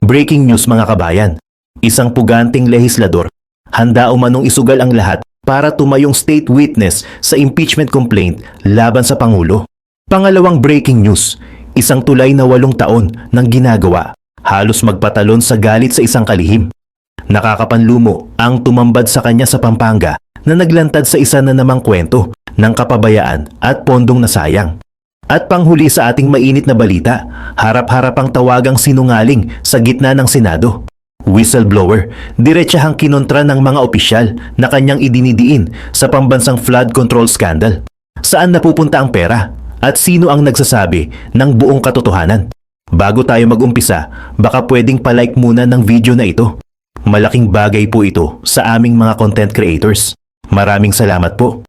Breaking news mga kabayan. Isang puganting lehislador handa umanong isugal ang lahat para tumayong state witness sa impeachment complaint laban sa Pangulo. Pangalawang breaking news, isang tulay na 8 taon ng ginagawa, halos magpatalon sa galit sa isang kalihim. Nakakapanlumo ang tumambad sa kanya sa Pampanga na naglantad sa isa na namang kwento ng kapabayaan at pondong nasayang. At panghuli sa ating mainit na balita, harap-harapang tawagang sinungaling sa gitna ng Senado. Whistleblower, diretsahang kinontra ng mga opisyal na kanyang idinidiin sa pambansang flood control scandal. Saan napupunta ang pera? At sino ang nagsasabi ng buong katotohanan? Bago tayo mag-umpisa, baka pwedeng palike muna ng video na ito. Malaking bagay po ito sa aming mga content creators. Maraming salamat po.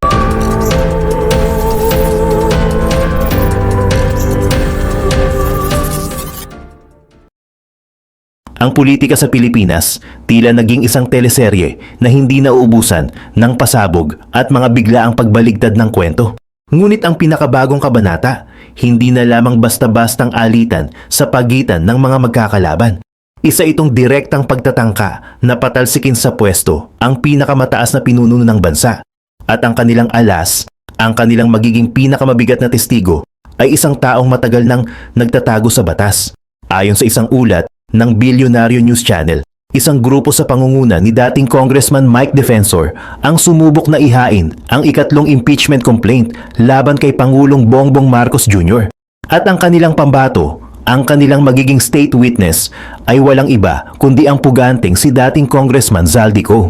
Ang politika sa Pilipinas tila naging isang teleserye na hindi nauubusan ng pasabog at mga biglaang pagbaligtad ng kwento. Ngunit ang pinakabagong kabanata, hindi na lamang basta-bastang alitan sa pagitan ng mga magkakalaban. Isa itong direktang pagtatangka na patalsikin sa pwesto ang pinakamataas na pinuno ng bansa. At ang kanilang alas, ang kanilang magiging pinakamabigat na testigo ay isang taong matagal nang nagtatago sa batas. Ayon sa isang ulat ng Bilyonaryo News Channel, isang grupo sa pangunguna ni dating Congressman Mike Defensor ang sumubok na ihain ang ikatlong impeachment complaint laban kay Pangulong Bongbong Marcos Jr. At ang kanilang pambato, ang kanilang magiging state witness ay walang iba kundi ang puganting si dating Congressman Zaldico.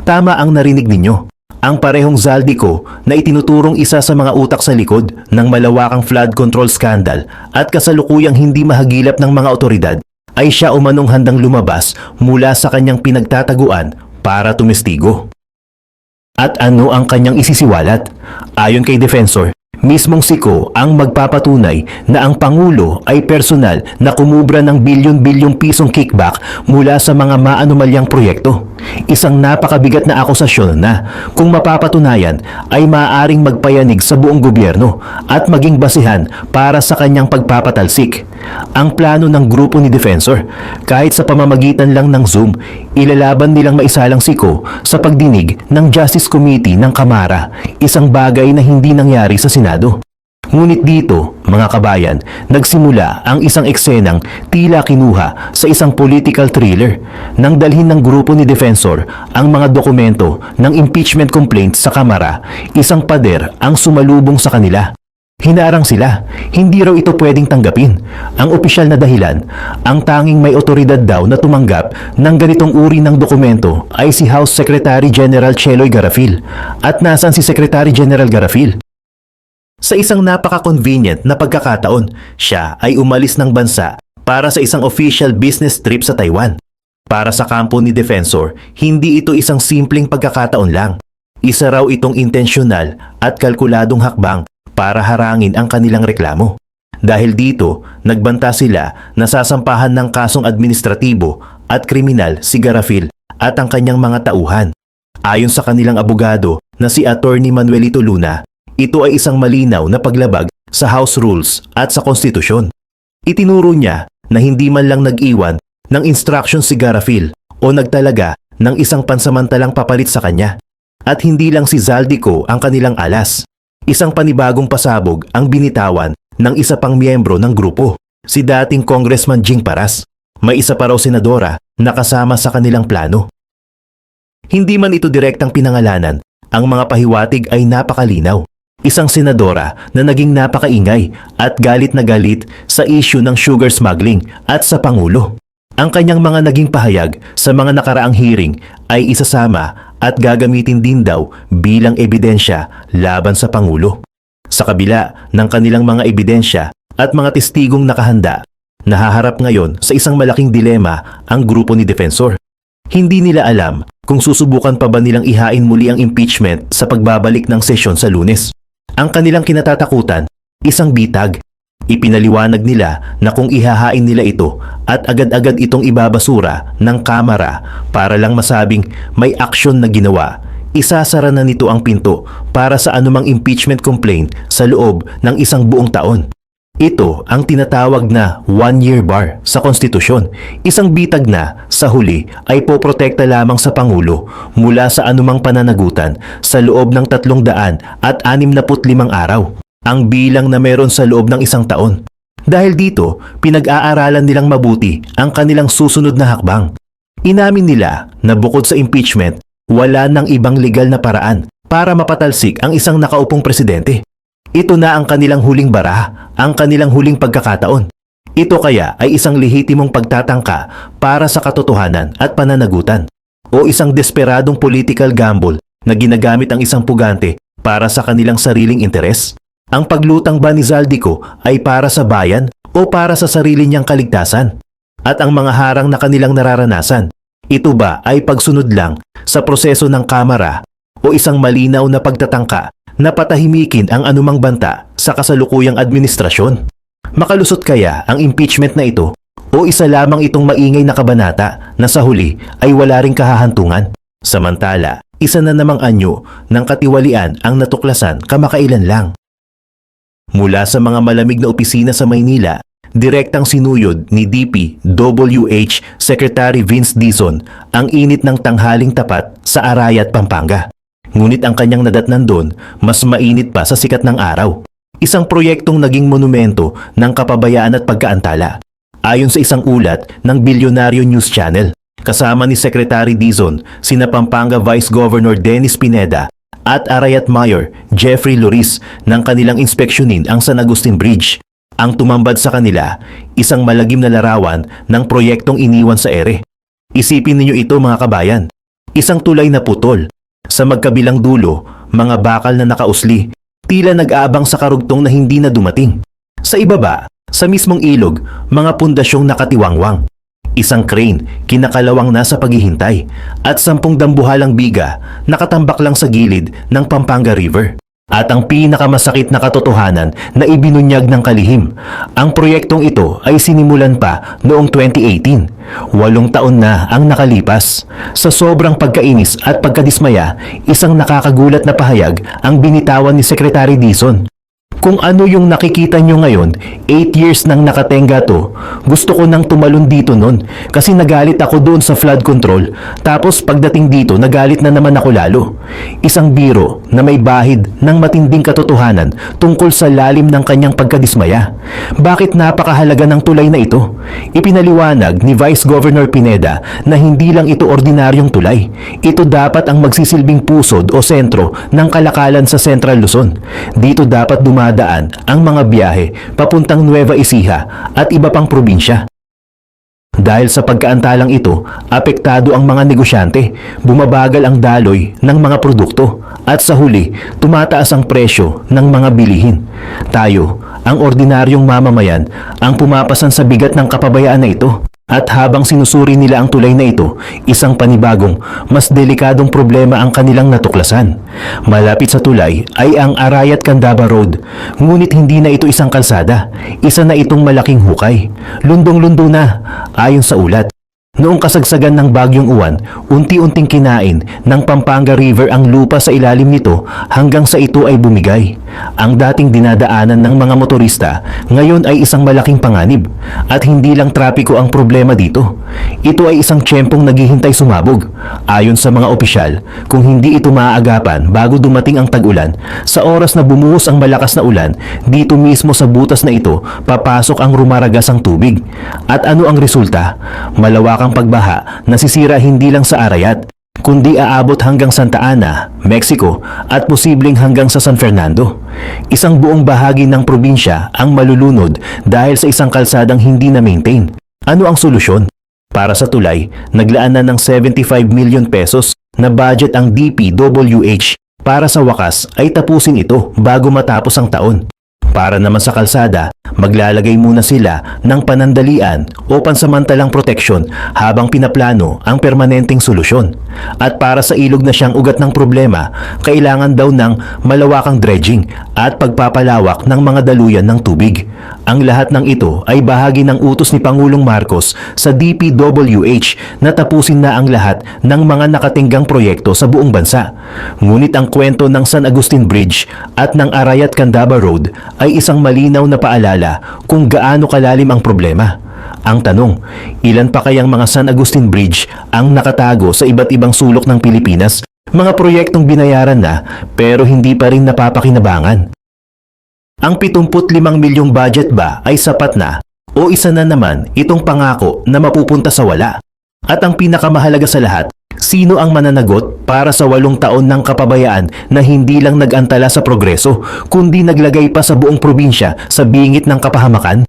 Tama ang narinig ninyo. Ang parehong Zaldico na itinuturong isa sa mga utak sa likod ng malawakang flood control scandal at kasalukuyang hindi mahagilap ng mga otoridad ay siya umanong handang lumabas mula sa kanyang pinagtataguan para tumestigo. At ano ang kanyang isisiwalat? Ayon kay Defensor, mismong siko ang magpapatunay na ang Pangulo ay personal na kumubra ng bilyon-bilyong pisong kickback mula sa mga maanumalyang proyekto. Isang napakabigat na akusasyon na, kung mapapatunayan, ay maaaring magpayanig sa buong gobyerno at maging basihan para sa kanyang pagpapatalsik. Ang plano ng grupo ni Defensor, kahit sa pamamagitan lang ng Zoom, ilalaban nilang maisalang siko sa pagdinig ng Justice Committee ng Kamara, isang bagay na hindi nangyari sa Senado. Ngunit dito, mga kabayan, nagsimula ang isang eksenang tila kinuha sa isang political thriller nang dalhin ng grupo ni Defensor ang mga dokumento ng impeachment complaint sa Kamara, isang pader ang sumalubong sa kanila. Hinarang sila, hindi raw ito pwedeng tanggapin. Ang opisyal na dahilan, ang tanging may otoridad daw na tumanggap ng ganitong uri ng dokumento ay si House Secretary General Cheloy Garafil. At nasan si Secretary General Garafil? Sa isang napaka-convenient na pagkakataon, siya ay umalis ng bansa para sa isang official business trip sa Taiwan. Para sa kampo ni Defensor, hindi ito isang simpleng pagkakataon lang. Isa raw itong intensyonal at kalkuladong hakbang para harangin ang kanilang reklamo. Dahil dito, nagbanta sila na sasampahan ng kasong administratibo at kriminal si Garafil at ang kanyang mga tauhan. Ayon sa kanilang abogado na si Attorney Manuelito Luna, ito ay isang malinaw na paglabag sa House Rules at sa Konstitusyon. Itinuro niya na hindi man lang nag-iwan ng instruction si Garafil o nagtalaga ng isang pansamantalang papalit sa kanya. At hindi lang si Zaldico ang kanilang alas. Isang panibagong pasabog ang binitawan ng isa pang miyembro ng grupo, si dating Congressman Jing Paras. May isa pa raw senadora na kasama sa kanilang plano. Hindi man ito direktang pinangalanan, ang mga pahiwatig ay napakalinaw. Isang senadora na naging napakaingay at galit na galit sa issue ng sugar smuggling at sa Pangulo. Ang kanyang mga naging pahayag sa mga nakaraang hearing ay isasama at gagamitin din daw bilang ebidensya laban sa Pangulo. Sa kabila ng kanilang mga ebidensya at mga testigong nakahanda, nahaharap ngayon sa isang malaking dilema ang grupo ni Defensor. Hindi nila alam kung susubukan pa ba nilang ihain muli ang impeachment sa pagbabalik ng sesyon sa Lunes. Ang kanilang kinatatakutan, isang bitag. Ipinaliwanag nila na kung ihahain nila ito at agad-agad itong ibabasura ng Kamara para lang masabing may aksyon na ginawa, isasara na nito ang pinto para sa anumang impeachment complaint sa loob ng isang buong taon. Ito ang tinatawag na one-year bar sa konstitusyon. Isang bitag na sa huli ay poprotekta lamang sa Pangulo mula sa anumang pananagutan sa loob ng 365 araw. Ang bilang na meron sa loob ng isang taon. Dahil dito, pinag-aaralan nilang mabuti ang kanilang susunod na hakbang. Inamin nila na bukod sa impeachment, wala nang ibang legal na paraan para mapatalsik ang isang nakaupong presidente. Ito na ang kanilang huling baraha, ang kanilang huling pagkakataon. Ito kaya ay isang lehitimong pagtatangka para sa katotohanan at pananagutan o isang desperadong political gamble na ginagamit ang isang pugante para sa kanilang sariling interes? Ang paglutang ba ni Zaldico ay para sa bayan o para sa sarili niyang kaligtasan? At ang mga harang na kanilang nararanasan, ito ba ay pagsunod lang sa proseso ng Kamara o isang malinaw na pagtatangka na patahimikin ang anumang banta sa kasalukuyang administrasyon? Makalusot kaya ang impeachment na ito o isa lamang itong maingay na kabanata na sa huli ay wala ring kahahantungan? Samantala, isa na namang anyo ng katiwalian ang natuklasan kamakailan lang. Mula sa mga malamig na opisina sa Maynila, direktang sinuyod ni DPWH Secretary Vince Dizon ang init ng tanghaling tapat sa Arayat, Pampanga. Ngunit ang kanyang nadatnan doon, mas mainit pa sa sikat ng araw. Isang proyektong naging monumento ng kapabayaan at pagkaantala. Ayon sa isang ulat ng Bilyonaryo News Channel, kasama ni Secretary Dizon, sina Pampanga Vice Governor Dennis Pineda at Arayat Mayor Jeffrey Loris nang kanilang inspeksyonin ang San Agustin Bridge. Ang tumambad sa kanila, isang malagim na larawan ng proyektong iniwan sa ere. Isipin ninyo ito mga kabayan, isang tulay na putol. Sa magkabilang dulo, mga bakal na nakausli, tila nag-aabang sa karugtong na hindi na dumating. Sa ibaba, sa mismong ilog, mga pundasyong nakatiwangwang. Isang crane, kinakalawang na sa paghihintay, at 10 dambuhalang biga, nakatambak lang sa gilid ng Pampanga River. At ang pinakamasakit na katotohanan na ibinunyag ng kalihim, ang proyektong ito ay sinimulan pa noong 2018. 8 taon na ang nakalipas. Sa sobrang pagkainis at pagkadismaya, isang nakakagulat na pahayag ang binitawan ni Secretary Dizon. Kung ano yung nakikita nyo ngayon, 8 years nang nakatenga to. Gusto ko nang tumalon dito nun kasi nagalit ako doon sa flood control. Tapos pagdating dito, nagalit na naman ako lalo. Isang biro na may bahid ng matinding katotohanan tungkol sa lalim ng kanyang pagkadismaya. Bakit napakahalaga ng tulay na ito? Ipinaliwanag ni Vice Governor Pineda na hindi lang ito ordinaryong tulay. Ito dapat ang magsisilbing pusod o sentro ng kalakalan sa Central Luzon. Dito dapat dumadaan ang mga biyahe papuntang Nueva Ecija at iba pang probinsya. Dahil sa pagkaantalang ito, apektado ang mga negosyante, bumabagal ang daloy ng mga produkto at sa huli, tumataas ang presyo ng mga bilihin. Tayo, ang ordinaryong mamamayan, ang pumapasan sa bigat ng kapabayaan na ito. At habang sinusuri nila ang tulay na ito, isang panibagong, mas delikadong problema ang kanilang natuklasan. Malapit sa tulay ay ang Arayat-Candaba Road, ngunit hindi na ito isang kalsada, isa na itong malaking hukay. Lundong-lundo na, ayon sa ulat. Noong kasagsagan ng Bagyong Uwan, unti-unting kinain ng Pampanga River ang lupa sa ilalim nito hanggang sa ito ay bumigay. Ang dating dinadaanan ng mga motorista ngayon ay isang malaking panganib at hindi lang trapiko ang problema dito. Ito ay isang tiyempong naghihintay sumabog. Ayon sa mga opisyal, kung hindi ito maaagapan bago dumating ang tag-ulan, sa oras na bumuhos ang malakas na ulan, dito mismo sa butas na ito papasok ang rumaragasang tubig. At ano ang resulta? Malawakang pagbaha na sisira hindi lang sa Arayat, kundi aabot hanggang Santa Ana, Mexico at posibleng hanggang sa San Fernando. Isang buong bahagi ng probinsya ang malulunod dahil sa isang kalsadang hindi na-maintain. Ano ang solusyon? Para sa tulay, naglaan na ng 75 million pesos na budget ang DPWH para sa wakas ay tapusin ito bago matapos ang taon. Para naman sa kalsada, maglalagay muna sila ng panandalian o pansamantalang proteksyon habang pinaplano ang permanenteng solusyon. At para sa ilog na siyang ugat ng problema, kailangan daw ng malawakang dredging at pagpapalawak ng mga daluyan ng tubig. Ang lahat ng ito ay bahagi ng utos ni Pangulong Marcos sa DPWH na tapusin na ang lahat ng mga nakatinggang proyekto sa buong bansa. Ngunit ang kwento ng San Agustin Bridge at ng Arayat-Candaba Road ay isang malinaw na paalala kung gaano kalalim ang problema. Ang tanong, ilan pa kayang mga San Agustin Bridge ang nakatago sa iba't ibang sulok ng Pilipinas? Mga proyektong binayaran na pero hindi pa rin napapakinabangan. Ang 75 milyong budget ba ay sapat na o isa na naman itong pangako na mapupunta sa wala? At ang pinakamahalaga sa lahat, sino ang mananagot para sa 8 taon ng kapabayaan na hindi lang nag-antala sa progreso kundi naglagay pa sa buong probinsya sa bingit ng kapahamakan?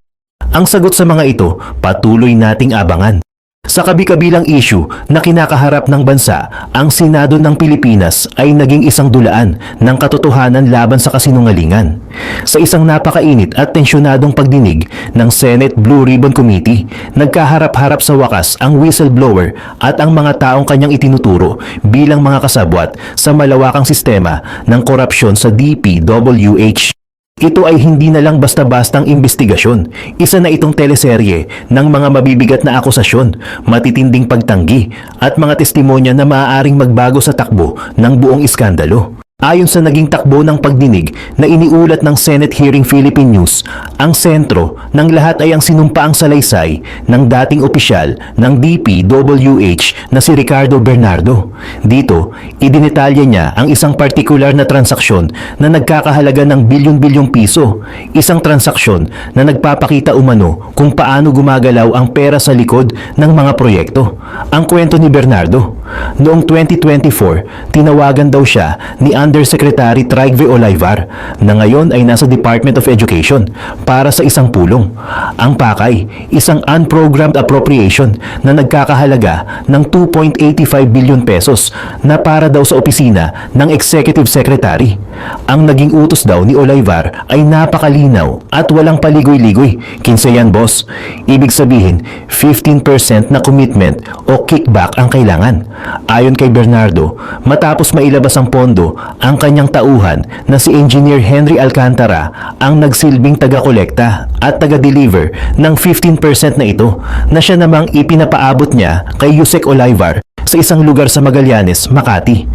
Ang sagot sa mga ito, patuloy nating abangan. Sa kabi-kabilang issue na kinakaharap ng bansa, ang Senado ng Pilipinas ay naging isang dulaan ng katotohanan laban sa kasinungalingan. Sa isang napakainit at tensyonadong pagdinig ng Senate Blue Ribbon Committee, nagkaharap-harap sa wakas ang whistleblower at ang mga taong kanyang itinuturo bilang mga kasabwat sa malawakang sistema ng korupsyon sa DPWH. Ito ay hindi na lang basta-bastang investigasyon. Isa na itong teleserye ng mga mabibigat na akusasyon, matitinding pagtanggi at mga testimonya na maaaring magbago sa takbo ng buong iskandalo. Ayon sa naging takbo ng pagdinig na iniulat ng Senate Hearing Philippine News, ang sentro ng lahat ay ang sinumpaang salaysay ng dating opisyal ng DPWH na si Ricardo Bernardo. Dito, idinetalya niya ang isang partikular na transaksyon na nagkakahalaga ng bilyon-bilyong piso, isang transaksyon na nagpapakita umano kung paano gumagalaw ang pera sa likod ng mga proyekto. Ang kwento ni Bernardo, noong 2024, tinawagan daw siya ni Undersecretary Trygve Olivar na ngayon ay nasa Department of Education para sa isang pulong. Ang pakay, isang unprogrammed appropriation na nagkakahalaga ng 2.85 billion pesos na para daw sa opisina ng Executive Secretary. Ang naging utos daw ni Olivar ay napakalinaw at walang paligoy-ligoy. 15 yan, boss. Ibig sabihin, 15% na commitment o kickback ang kailangan. Ayon kay Bernardo, matapos mailabas ang pondo, ang kanyang tauhan na si Engineer Henry Alcantara ang nagsilbing taga-kolekta at taga-deliver ng 15% na ito na siya namang ipinapaabot niya kay Yusek Olivar sa isang lugar sa Magallanes, Makati.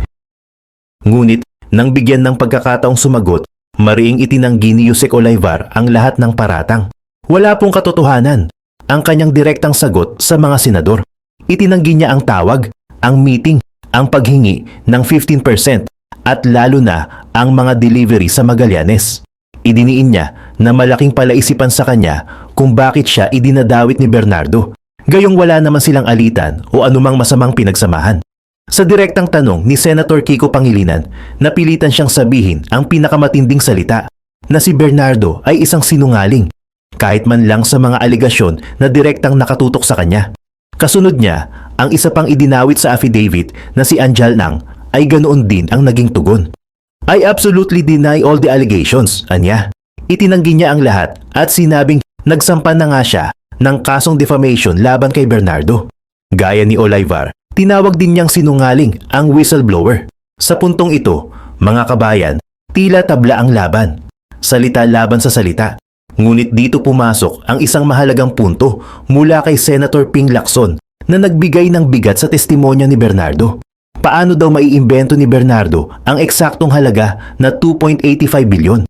Ngunit, nang bigyan ng pagkakataong sumagot, mariing itinanggi ni Yusek Olivar ang lahat ng paratang. Wala pong katotohanan ang kanyang direktang sagot sa mga senador. Itinanggi niya ang tawag, ang meeting, ang paghingi ng 15% at lalo na ang mga delivery sa Magallanes. Idiniin niya na malaking palaisipan sa kanya kung bakit siya idinadawit ni Bernardo, gayong wala naman silang alitan o anumang masamang pinagsamahan. Sa direktang tanong ni Senator Kiko Pangilinan, napilitan siyang sabihin ang pinakamatinding salita na si Bernardo ay isang sinungaling, kahit man lang sa mga aligasyon na direktang nakatutok sa kanya. Kasunod niya, ang isa pang idinawit sa affidavit na si Anjal Nang ay ganoon din ang naging tugon. I absolutely deny all the allegations, anya. Itinanggi niya ang lahat at sinabing nagsampa na nga siya ng kasong defamation laban kay Bernardo. Gaya ni Olivar, tinawag din niyang sinungaling ang whistleblower. Sa puntong ito, mga kabayan, tila tabla ang laban. Salita laban sa salita. Ngunit dito pumasok ang isang mahalagang punto mula kay Senator Ping Lacson na nagbigay ng bigat sa testimonya ni Bernardo. Paano daw maiimbento ni Bernardo ang eksaktong halaga na 2.85 bilyon?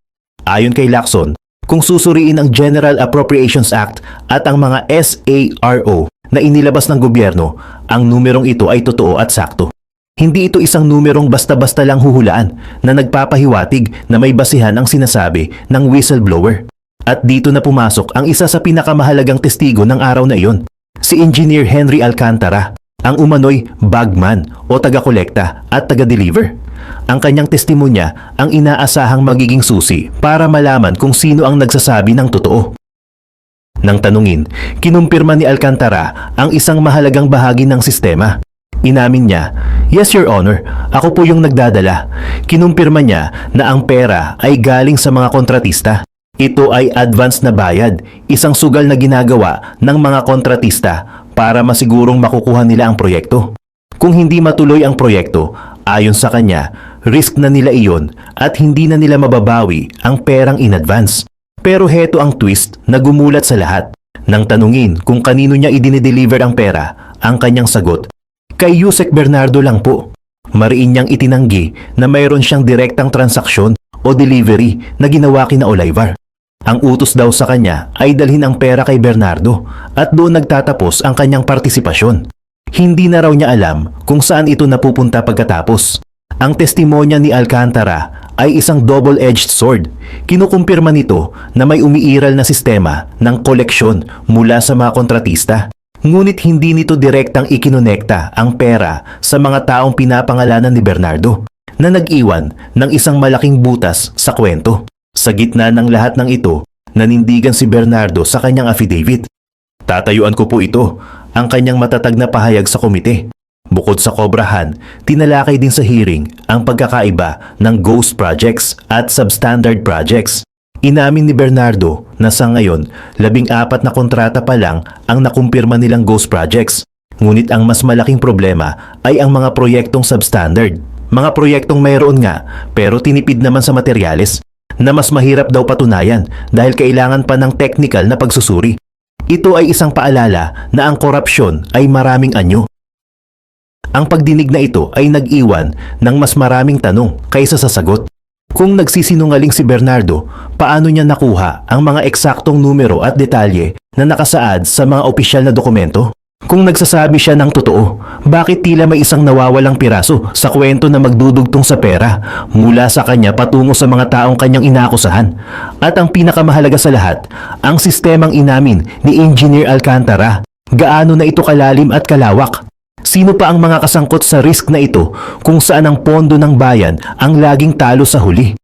Ayon kay Lacson, kung susuriin ang General Appropriations Act at ang mga SARO na inilabas ng gobyerno, ang numerong ito ay totoo at sakto. Hindi ito isang numerong basta-basta lang huhulaan na nagpapahiwatig na may basihan ang sinasabi ng whistleblower. At dito na pumasok ang isa sa pinakamahalagang testigo ng araw na iyon, si Engineer Henry Alcantara, ang umano'y bagman o taga-kolekta at taga-deliver. Ang kanyang testimonya ang inaasahang magiging susi para malaman kung sino ang nagsasabi ng totoo. Nang tanungin, kinumpirma ni Alcantara ang isang mahalagang bahagi ng sistema. Inamin niya, "Yes, Your Honor, ako po yung nagdadala." Kinumpirma niya na ang pera ay galing sa mga kontratista. Ito ay advance na bayad, isang sugal na ginagawa ng mga kontratista para masigurong makukuha nila ang proyekto. Kung hindi matuloy ang proyekto, ayon sa kanya, risk na nila iyon at hindi na nila mababawi ang perang in advance. Pero heto ang twist na gumulat sa lahat. Nang tanungin kung kanino niya idinideliver ang pera, ang kanyang sagot, kay Yusek Bernardo lang po. Mariin niyang itinanggi na mayroon siyang direktang transaksyon o delivery na ginawa kina Olivar. Ang utos daw sa kanya ay dalhin ang pera kay Bernardo at doon nagtatapos ang kanyang partisipasyon. Hindi na raw niya alam kung saan ito napupunta pagkatapos. Ang testimonya ni Alcantara ay isang double-edged sword. Kinukumpirma nito na may umiiral na sistema ng koleksyon mula sa mga kontratista. Ngunit hindi nito direktang ikinonekta ang pera sa mga taong pinapangalanan ni Bernardo na nag-iwan ng isang malaking butas sa kwento. Sa gitna ng lahat ng ito, nanindigan si Bernardo sa kanyang affidavit. Tatayuan ko po ito, ang kanyang matatag na pahayag sa komite. Bukod sa kobrahan, tinalakay din sa hearing ang pagkakaiba ng ghost projects at substandard projects. Inamin ni Bernardo na sa ngayon, 14 na kontrata pa lang ang nakumpirma nilang ghost projects. Ngunit ang mas malaking problema ay ang mga proyektong substandard. Mga proyektong mayroon nga pero tinipid naman sa materyales na mas mahirap daw patunayan dahil kailangan pa ng technical na pagsusuri. Ito ay isang paalala na ang korupsyon ay maraming anyo. Ang pagdinig na ito ay nag-iwan ng mas maraming tanong kaysa sa sagot. Kung nagsisinungaling si Bernardo, paano niya nakuha ang mga eksaktong numero at detalye na nakasaad sa mga opisyal na dokumento? Kung nagsasabi siya ng totoo, bakit tila may isang nawawalang piraso sa kwento na magdudugtong sa pera mula sa kanya patungo sa mga taong kanyang inaakusahan? At ang pinakamahalaga sa lahat, ang sistemang inamin ni Engineer Alcantara. Gaano na ito kalalim at kalawak? Sino pa ang mga kasangkot sa risk na ito kung saan ang pondo ng bayan ang laging talo sa huli?